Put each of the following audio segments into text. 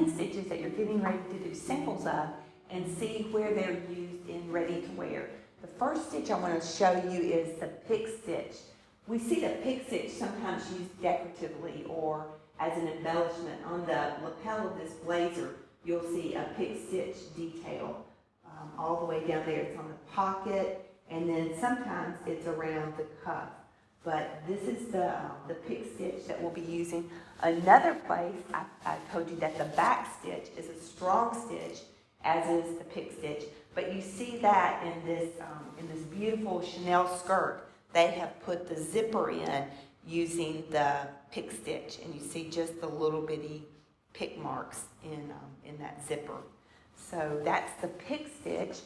hand stitches that you're getting ready to do samples of and see where they're used in ready to wear. The first stitch I want to show you is the pick stitch. We see the pick stitch sometimes used decoratively or as an embellishment. On the lapel of this blazer, you'll see a pick stitch detail all the way down there. It's on the pocket, and then sometimes it's around the cuff. But this is the pick stitch that we'll be using. Another place, I told you that the back stitch is a strong stitch, as is the pick stitch. But you see that in this beautiful Chanel skirt. They have put the zipper in using the pick stitch, and you see just the little bitty pick marks in that zipper. So that's the pick stitch.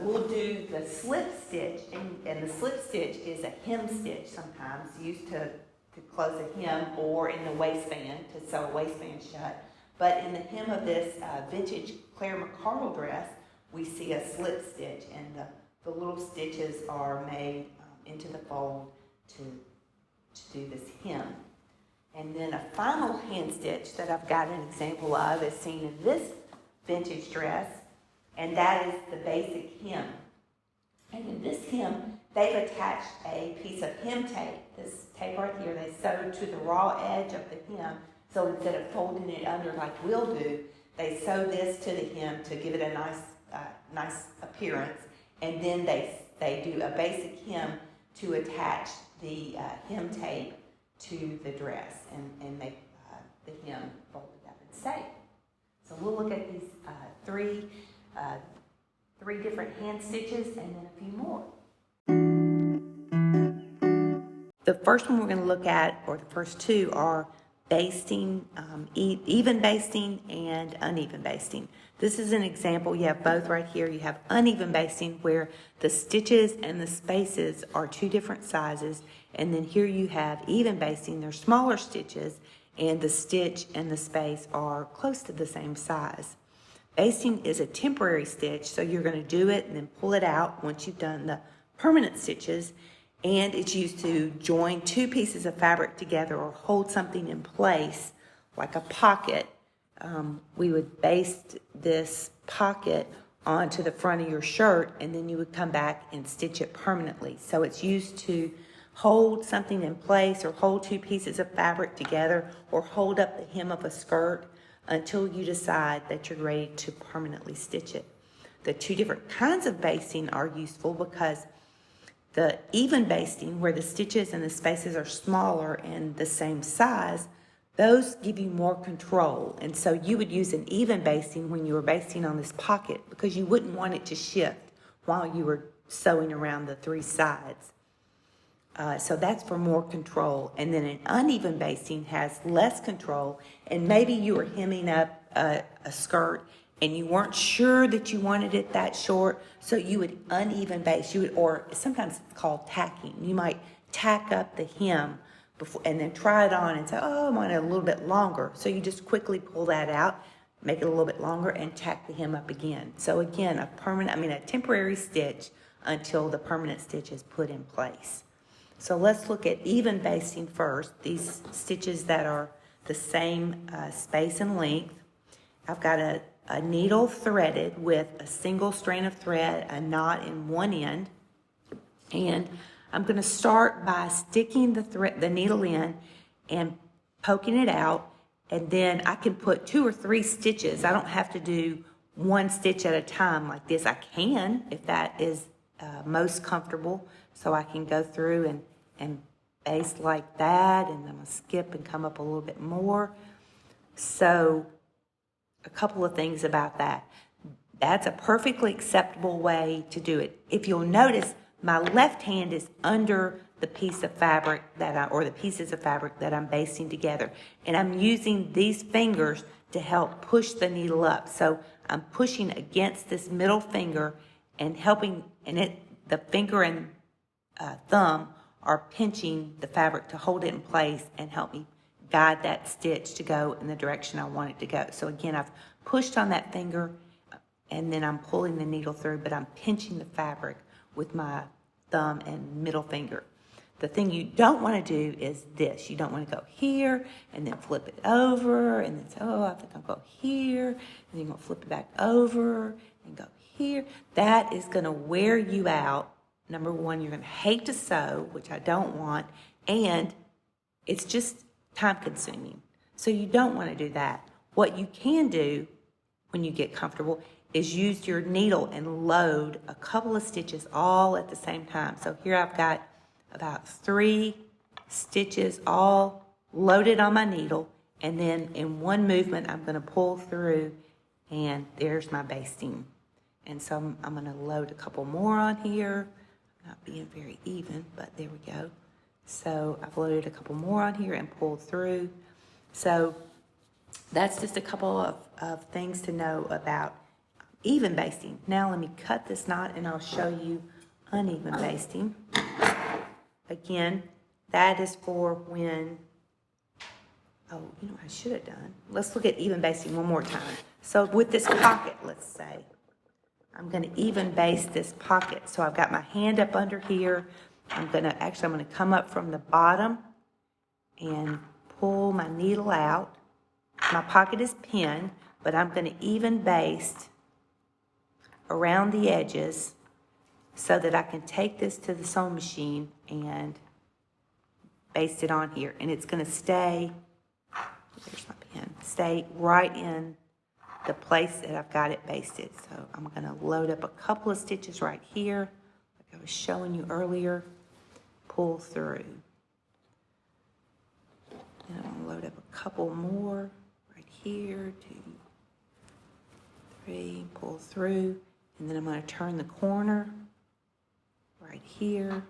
We'll do the slip stitch, and the slip stitch is a hem stitch sometimes, used to close a hem or in the waistband, to sew a waistband shut. But in the hem of this vintage Claire McCardell dress, we see a slip stitch, and the little stitches are made into the fold to do this hem. And then a final hand stitch that I've got an example of is seen in this vintage dress, and that is the basic hem. And in this hem, they've attached a piece of hem tape, this tape right here. They sewed to the raw edge of the hem, so instead of folding it under like we'll do, they sew this to the hem to give it a nice appearance, and then they do a basic hem to attach the hem tape to the dress and make the hem folded up and safe. So we'll look at these three different hand stitches and then a few more. The first one we're going to look at, or the first two, are basting, even basting and uneven basting. This is an example. You have both right here. You have uneven basting where the stitches and the spaces are two different sizes, and then here you have even basting. They're smaller stitches, and the stitch and the space are close to the same size. Basting is a temporary stitch, so you're going to do it and then pull it out once you've done the permanent stitches, and it's used to join two pieces of fabric together or hold something in place like a pocket. We would baste this pocket onto the front of your shirt, and then you would come back and stitch it permanently. So it's used to hold something in place or hold two pieces of fabric together or hold up the hem of a skirt until you decide that you're ready to permanently stitch it. The two different kinds of basting are useful because the even basting, where the stitches and the spaces are smaller and the same size, those give you more control. And so you would use an even basting when you were basting on this pocket because you wouldn't want it to shift while you were sewing around the three sides. So that's for more control. And then an uneven basting has less control, and maybe you were hemming up a skirt and you weren't sure that you wanted it that short, so you would uneven baste. Or sometimes it's called tacking. You might tack up the hem before, and then try it on and say, oh, I want it a little bit longer. So you just quickly pull that out, make it a little bit longer, and tack the hem up again. So again, a temporary stitch until the permanent stitch is put in place. So let's look at even basting first. These stitches that are the same space and length. I've got a needle threaded with a single strand of thread, a knot in one end, and I'm going to start by sticking the needle in and poking it out, and then I can put 2 or 3 stitches. I don't have to do one stitch at a time like this. I can if that is most comfortable, so I can go through and baste like that, and I'm going to skip and come up a little bit more. So a couple of things about that. That's a perfectly acceptable way to do it. If you'll notice, my left hand is under the piece of fabric or the pieces of fabric that I'm basting together, and I'm using these fingers to help push the needle up. So I'm pushing against this middle finger and helping, and the finger and thumb are pinching the fabric to hold it in place and help me guide that stitch to go in the direction I want it to go. So again, I've pushed on that finger and then I'm pulling the needle through, but I'm pinching the fabric with my thumb and middle finger. The thing you don't want to do is this. You don't want to go here and then flip it over and then say, oh, I think I'll go here. And then you're going to flip it back over and go here. That is going to wear you out. Number one, you're going to hate to sew, which I don't want, and it's just time consuming. So you don't want to do that. What you can do when you get comfortable is use your needle and load a couple of stitches all at the same time. So here I've got about 3 stitches all loaded on my needle, and then in one movement I'm going to pull through, and there's my basting. And so I'm going to load a couple more on here. Not being very even, but there we go. So I've loaded a couple more on here and pulled through. So that's just a couple of things to know about even basting. Now let me cut this knot and I'll show you uneven basting. Again, that is for when, oh, you know what I should have done? Let's look at even basting one more time. So with this pocket, let's say, I'm going to even baste this pocket. So I've got my hand up under here. I'm going to come up from the bottom and pull my needle out. My pocket is pinned, but I'm going to even baste around the edges so that I can take this to the sewing machine and baste it on here. And it's going to stay, there's my pin, stay right in the place that I've got it basted. So I'm going to load up a couple of stitches right here, like I was showing you earlier, pull through. And I'm going to load up a couple more right here, 2, 3, pull through, and then I'm going to turn the corner right here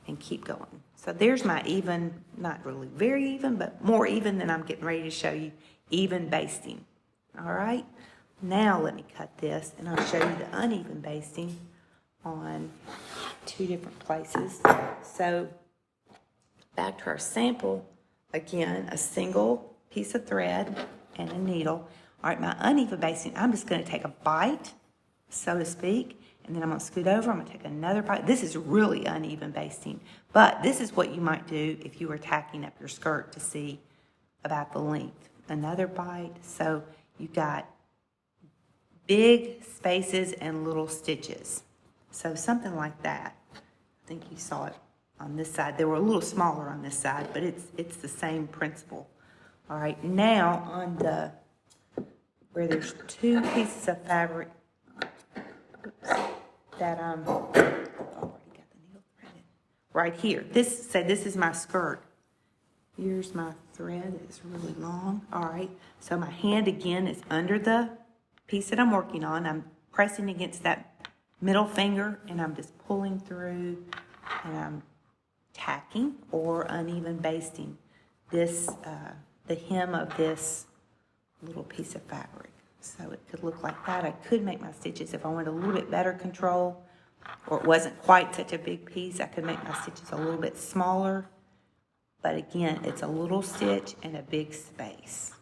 and keep going. So there's my even, not really very even, but more even than I'm getting ready to show you, even basting. All right, now let me cut this and I'll show you the uneven basting on 2 different places. So back to our sample, again, a single piece of thread and a needle. All right, my uneven basting, I'm just going to take a bite, so to speak, and then I'm going to scoot over. I'm going to take another bite. This is really uneven basting, but this is what you might do if you were tacking up your skirt to see about the length. Another bite. So you got big spaces and little stitches. So something like that. I think you saw it on this side. They were a little smaller on this side, but it's the same principle. All right, now on the, where there's 2 pieces of fabric, that I've already got the needle threaded. Right here, this is my skirt. Here's my thread, it's really long. All right, so my hand again is under the piece that I'm working on. I'm pressing against that middle finger and I'm just pulling through and I'm tacking or uneven basting this, the hem of this little piece of fabric. So it could look like that. I could make my stitches if I wanted a little bit better control, or it wasn't quite such a big piece, I could make my stitches a little bit smaller. But again, it's a little stitch and a big space.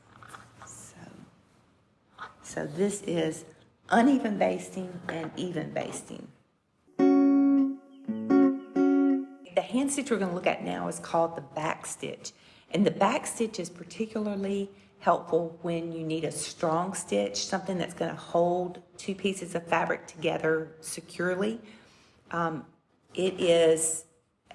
So this is uneven basting and even basting. The hand stitch we're going to look at now is called the back stitch. And the back stitch is particularly helpful when you need a strong stitch, something that's going to hold 2 pieces of fabric together securely. It is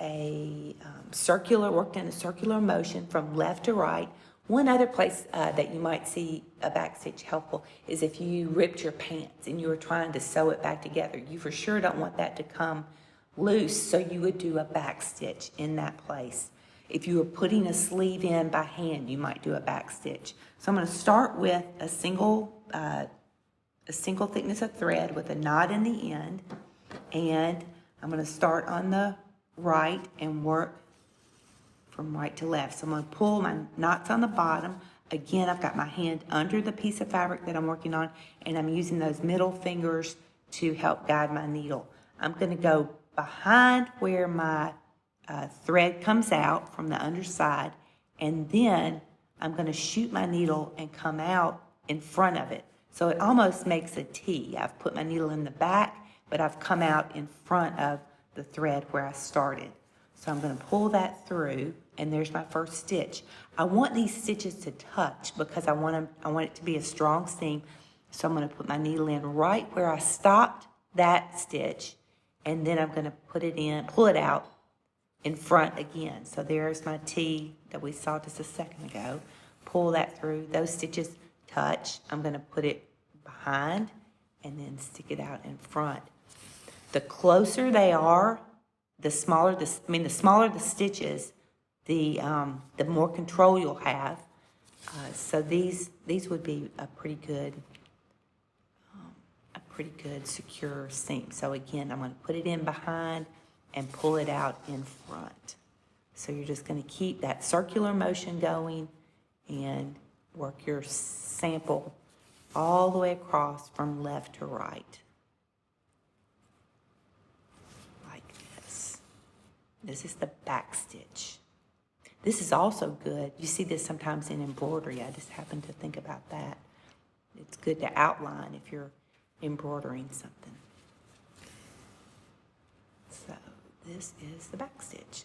a circular, worked in a circular motion from left to right. One other place that you might see a back stitch helpful is if you ripped your pants and you were trying to sew it back together. You for sure don't want that to come loose, so you would do a back stitch in that place. If you were putting a sleeve in by hand, you might do a back stitch. So I'm going to start with a single thickness of thread with a knot in the end, and I'm going to start on the right and work from right to left. So I'm going to pull my knots on the bottom. Again, I've got my hand under the piece of fabric that I'm working on, and I'm using those middle fingers to help guide my needle. I'm going to go behind where my thread comes out from the underside, and then I'm going to shoot my needle and come out in front of it. So it almost makes a T. I've put my needle in the back, but I've come out in front of the thread where I started. So I'm going to pull that through, and there's my first stitch. I want these stitches to touch because I want it to be a strong seam. So I'm going to put my needle in right where I stopped that stitch, and then I'm going to put it in, pull it out in front again. So there's my T that we saw just a second ago. Pull that through. Those stitches touch. I'm going to put it behind and then stick it out in front. The closer they are, the smaller the smaller the stitches, the more control you'll have. So these would be a pretty good secure seam. So again, I'm going to put it in behind and pull it out in front. So you're just going to keep that circular motion going and work your sample all the way across from left to right. Like this. This is the back stitch. This is also good. You see this sometimes in embroidery. I just happened to think about that. It's good to outline if you're embroidering something. So this is the back stitch.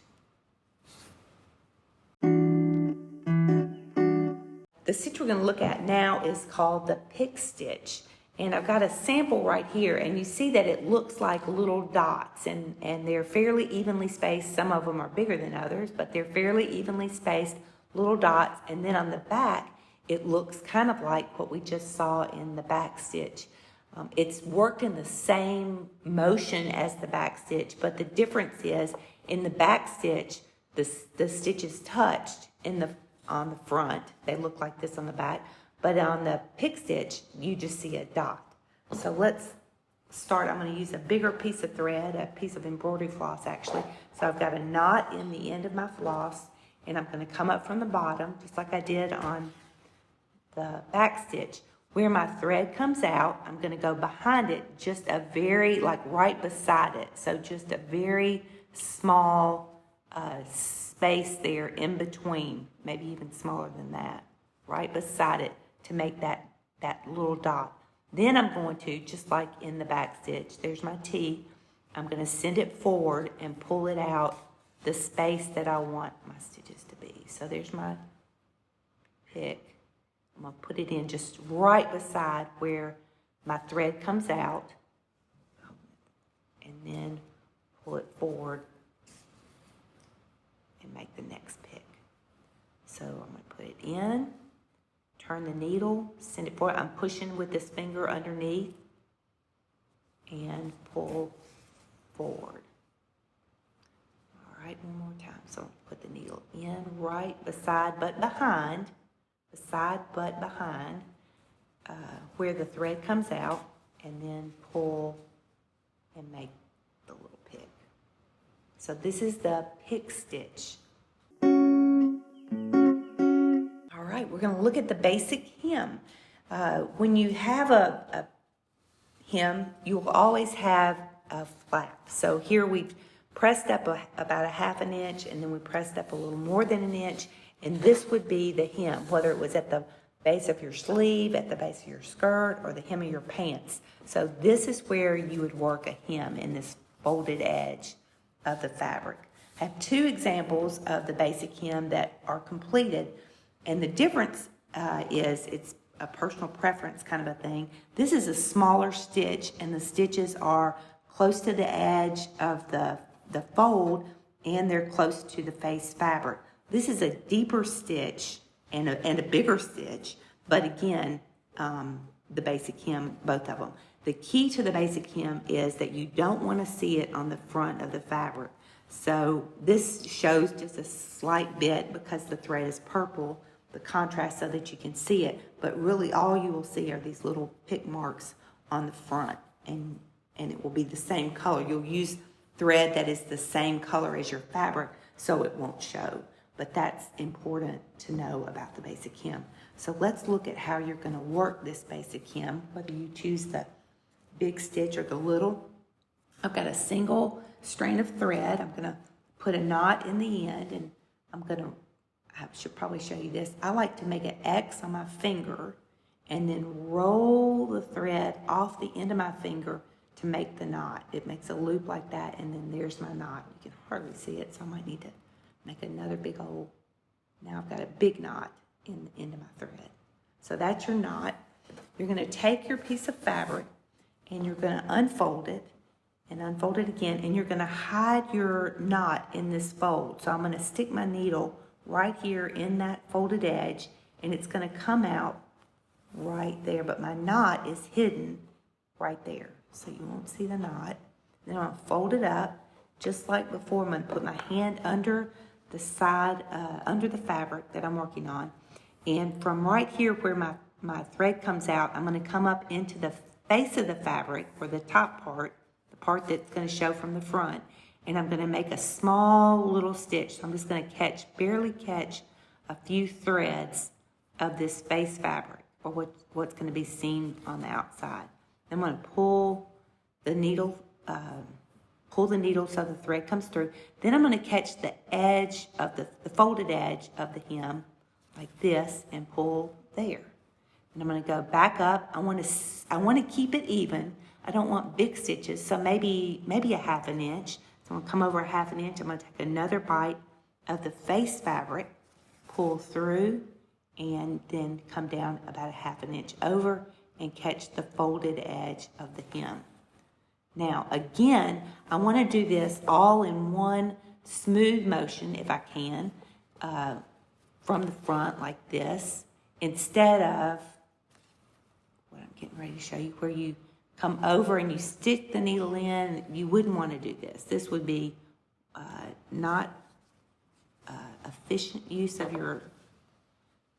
The stitch we're going to look at now is called the pick stitch. And I've got a sample right here, and you see that it looks like little dots, and they're fairly evenly spaced. Some of them are bigger than others, but they're fairly evenly spaced little dots. And then on the back, it looks kind of like what we just saw in the back stitch. It's worked in the same motion as the back stitch, but the difference is in the back stitch, the stitches touched on the front. They look like this on the back, but on the pick stitch, you just see a dot. So let's start. I'm going to use a bigger piece of thread, a piece of embroidery floss actually. So I've got a knot in the end of my floss, and I'm going to come up from the bottom, just like I did on the back stitch. Where my thread comes out, I'm going to go behind it, just a very, like right beside it. So just a very small space there in between, maybe even smaller than that, right beside it to make that little dot. Then I'm going to, just like in the back stitch, there's my T, I'm going to send it forward and pull it out the space that I want my stitches to be. So there's my pick. I'm going to put it in just right beside where my thread comes out, and then pull it forward and make the next pick. So I'm going to put it in, turn the needle, send it forward. I'm pushing with this finger underneath and pull forward. All right, one more time. So put the needle in right beside but behind, where the thread comes out, and then pull and make the little pick. So this is the pick stitch. All right, we're going to look at the basic hem. When you have a hem, you will always have a flap. So here we've pressed up about a ½ inch, and then we pressed up a little more than an inch, and this would be the hem, whether it was at the base of your sleeve, at the base of your skirt, or the hem of your pants. So this is where you would work a hem, in this folded edge of the fabric. I have two examples of the basic hem that are completed, and the difference is it's a personal preference kind of a thing. This is a smaller stitch, and the stitches are close to the edge of the fold, and they're close to the face fabric. This is a deeper stitch and a bigger stitch, but again, the basic hem, both of them. The key to the basic hem is that you don't want to see it on the front of the fabric. So this shows just a slight bit because the thread is purple, the contrast, so that you can see it, but really all you will see are these little pick marks on the front, and it will be the same color. You'll use thread that is the same color as your fabric, so it won't show. But that's important to know about the basic hem. So let's look at how you're going to work this basic hem, whether you choose the big stitch or the little. I've got a single strand of thread. I'm going to put a knot in the end, and I should probably show you this. I like to make an X on my finger and then roll the thread off the end of my finger to make the knot. It makes a loop like that, and then there's my knot. You can hardly see it, so I might need to make another big old, now I've got a big knot in the end of my thread. So that's your knot. You're going to take your piece of fabric and you're going to unfold it and unfold it again, and you're going to hide your knot in this fold. So I'm going to stick my needle right here in that folded edge, and it's going to come out right there, but my knot is hidden right there, so you won't see the knot. Then I'm going to fold it up just like before. I'm going to put my hand under the side, under the fabric that I'm working on, and from right here where my thread comes out, I'm going to come up into the face of the fabric, or the top part, the part that's going to show from the front, and I'm going to make a small little stitch. So I'm just going to barely catch a few threads of this face fabric, or what's going to be seen on the outside. I'm going to pull the needle so the thread comes through. Then I'm going to catch the edge of the folded edge of the hem like this and pull there. And I'm going to go back up. I want to keep it even. I don't want big stitches, so maybe a 1/2 inch. So I'm going to come over a 1/2 inch. I'm going to take another bite of the face fabric, pull through, and then come down about a 1/2 inch over and catch the folded edge of the hem. Now, again, I want to do this all in one smooth motion if I can, from the front like this, instead of what I'm getting ready to show you, where you come over and you stick the needle in. You wouldn't want to do this. This would be not efficient use of your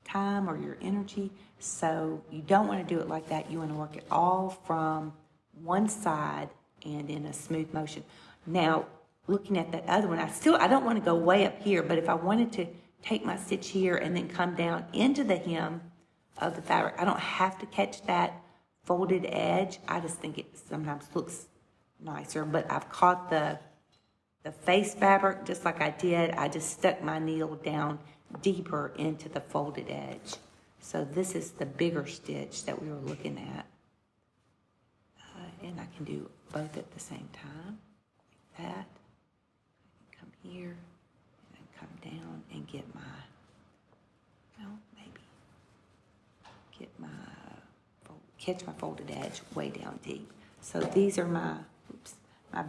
time or your energy. So you don't want to do it like that. You want to work it all from one side and in a smooth motion. Now, looking at that other one, I don't want to go way up here, but if I wanted to take my stitch here and then come down into the hem of the fabric, I don't have to catch that folded edge. I just think it sometimes looks nicer, but I've caught the face fabric just like I did. I just stuck my needle down deeper into the folded edge. So this is the bigger stitch that we were looking at. And I can do both at the same time, like that. Come here, and come down and get my, catch my folded edge way down deep. So these are my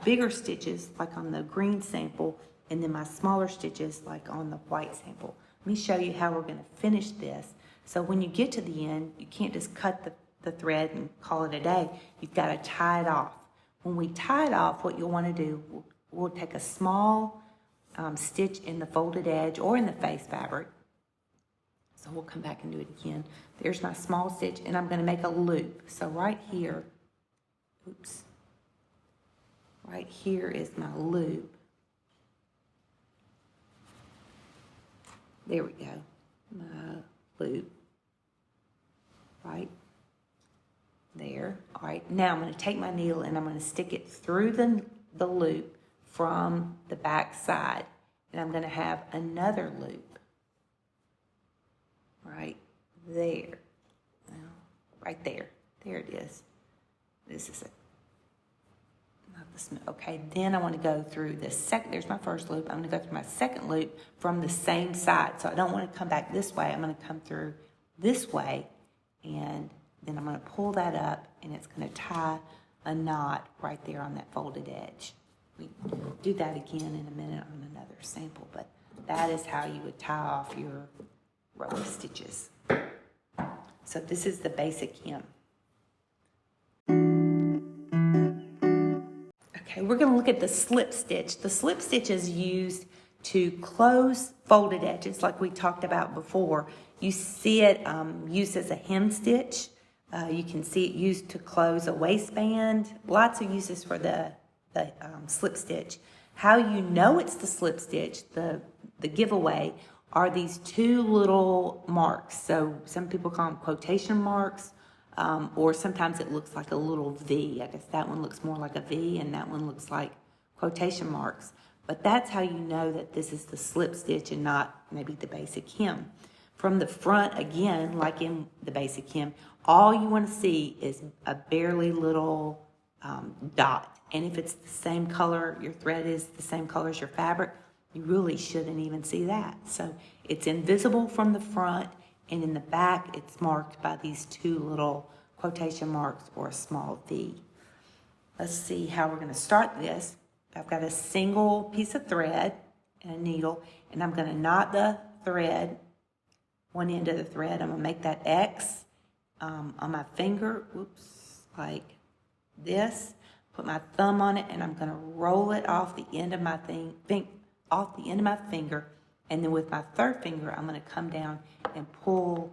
bigger stitches, like on the green sample, and then my smaller stitches, like on the white sample. Let me show you how we're going to finish this. So when you get to the end, you can't just cut the thread and call it a day. You've got to tie it off. When we tie it off, what you'll want to do, we'll take a small stitch in the folded edge or in the face fabric. So we'll come back and do it again. There's my small stitch, and I'm going to make a loop. So right here, right here is my loop. There we go, my loop, right there. All right, now I'm going to take my needle and I'm going to stick it through the loop from the back side, and I'm going to have another loop right there. Well, right there. There it is. This is it. Not the smooth. Okay, then I want to go through the second. There's my first loop. I'm going to go through my second loop from the same side. So I don't want to come back this way. I'm going to come through this way, and then I'm going to pull that up, and it's going to tie a knot right there on that folded edge. We do that again in a minute on another sample, but that is how you would tie off your row of stitches. So this is the basic hem. Okay, we're going to look at the slip stitch. The slip stitch is used to close folded edges like we talked about before. You see it used as a hem stitch. You can see it used to close a waistband. Lots of uses for the slip stitch. How you know it's the slip stitch, the giveaway, are these two little marks. So some people call them quotation marks, or sometimes it looks like a little V. I guess that one looks more like a V, and that one looks like quotation marks. But that's how you know that this is the slip stitch and not maybe the basic hem. From the front, again, like in the basic hem, all you want to see is a barely little dot. And if it's the same color, your thread is the same color as your fabric, you really shouldn't even see that. So it's invisible from the front, and in the back, it's marked by these two little quotation marks or a small V. Let's see how we're going to start this. I've got a single piece of thread and a needle, and I'm going to knot the thread, one end of the thread. I'm going to make that X on my finger, like this. Put my thumb on it, and I'm going to roll it off the end of my finger, and then with my third finger, I'm going to come down and pull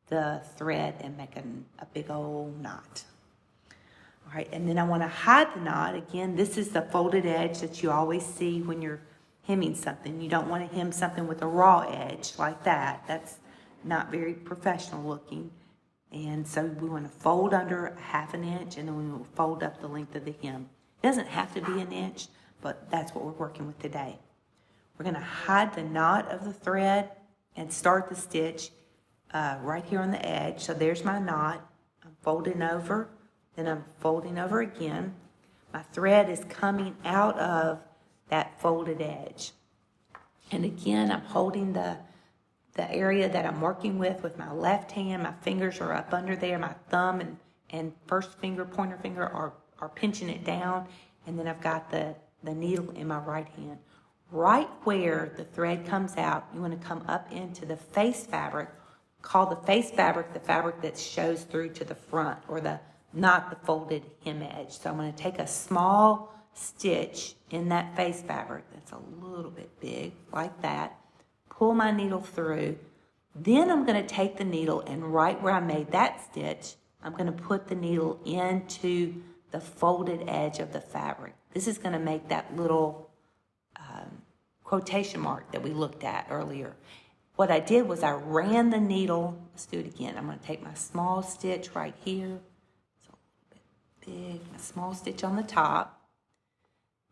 the thread and make a big old knot. All right, and then I want to hide the knot. Again, this is the folded edge that you always see when you're hemming something. You don't want to hem something with a raw edge like that. That's not very professional looking. And so we want to fold under a 1/2 inch, and then we will fold up the length of the hem. It doesn't have to be an inch, but that's what we're working with today. We're going to hide the knot of the thread and start the stitch right here on the edge. So there's my knot. I'm folding over, then I'm folding over again. My thread is coming out of that folded edge. And again, I'm holding the area that I'm working with my left hand. My fingers are up under there. My thumb and first finger, pointer finger are pinching it down. And then I've got the needle in my right hand. Right where the thread comes out, you want to come up into the face fabric. Call the face fabric the fabric that shows through to the front, or not the folded hem edge. So I'm going to take a small stitch in that face fabric that's a little bit big, like that. Pull my needle through. Then I'm going to take the needle, and right where I made that stitch, I'm going to put the needle into the folded edge of the fabric. This is going to make that little quotation mark that we looked at earlier. What I did was I ran the needle. Let's do it again. I'm going to take my small stitch right here. It's a little bit big. My small stitch on the top.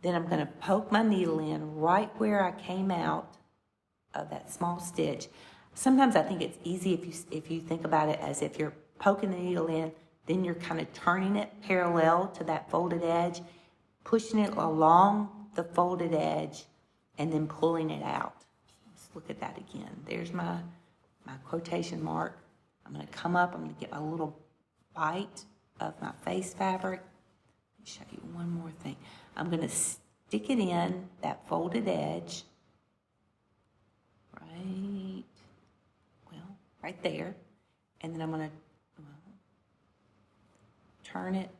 Then I'm going to poke my needle in right where I came out of that small stitch. Sometimes I think it's easy if you think about it as if you're poking the needle in, then you're kind of turning it parallel to that folded edge, pushing it along the folded edge, and then pulling it out. Let's look at that again. There's my quotation mark. I'm going to come up. I'm going to get my little bite of my face fabric. Let me show you one more thing. I'm going to stick it in that folded edge. Right there. And then I'm going to turn it.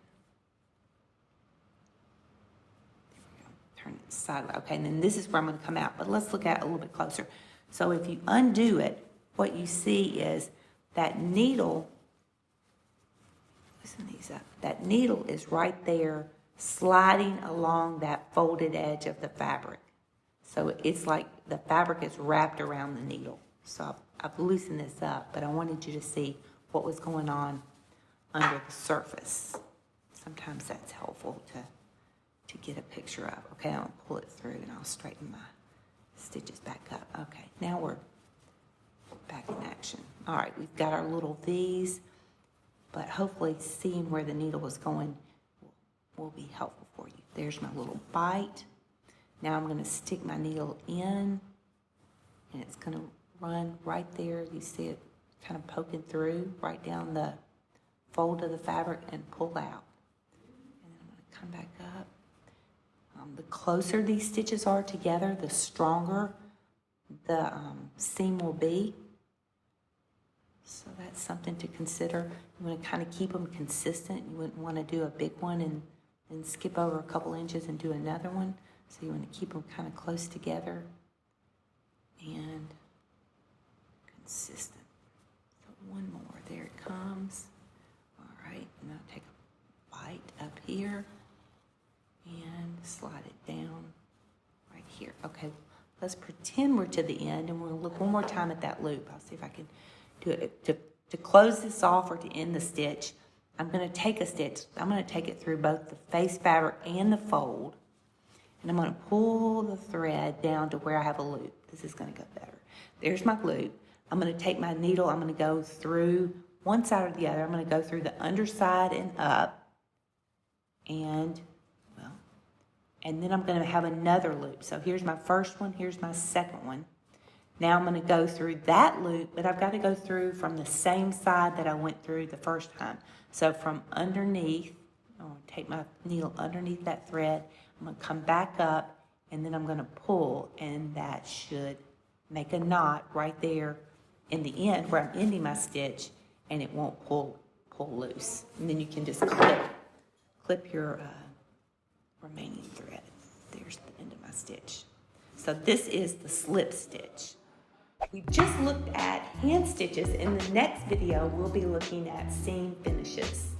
There we go. Turn it sideways. Okay, and then this is where I'm going to come out. But let's look at it a little bit closer. So if you undo it, what you see is that needle, loosen these up, that needle is right there sliding along that folded edge of the fabric. So it's like the fabric is wrapped around the needle. So I've loosened this up, but I wanted you to see what was going on under the surface. Sometimes that's helpful to get a picture of. Okay, I'll pull it through and I'll straighten my stitches back up. Okay, now we're back in action. All right, we've got our little V's, but hopefully seeing where the needle was going will be helpful for you. There's my little bite. Now I'm going to stick my needle in, and it's going to run right there. You see it kind of poking through right down the fold of the fabric and pull out. And then I'm going to come back up. The closer these stitches are together, the stronger the seam will be. So that's something to consider. You want to kind of keep them consistent. You wouldn't want to do a big one and then skip over a couple inches and do another one. So you want to keep them kind of close together and consistent. So one more. There it comes. All right. And I'll take a bite up here and slide it down right here. Okay. Let's pretend we're to the end, and we'll look one more time at that loop. I'll see if I can do it. To close this off or to end the stitch, I'm going to take a stitch. I'm going to take it through both the face fabric and the fold. And I'm going to pull the thread down to where I have a loop. This is going to go better. There's my loop. I'm going to take my needle. I'm going to go through one side or the other. I'm going to go through the underside and up. and, well, and then I'm going to have another loop. So here's my first one, here's my second one. Now I'm going to go through that loop, but I've got to go through from the same side that I went through the first time. So from underneath, I'm going to take my needle underneath that thread, I'm going to come back up, and then I'm going to pull, and that should make a knot right there in the end where I'm ending my stitch, and it won't pull loose. And then you can just clip your remaining thread. There's the end of my stitch. So this is the slip stitch. We just looked at hand stitches. In the next video, we'll be looking at seam finishes.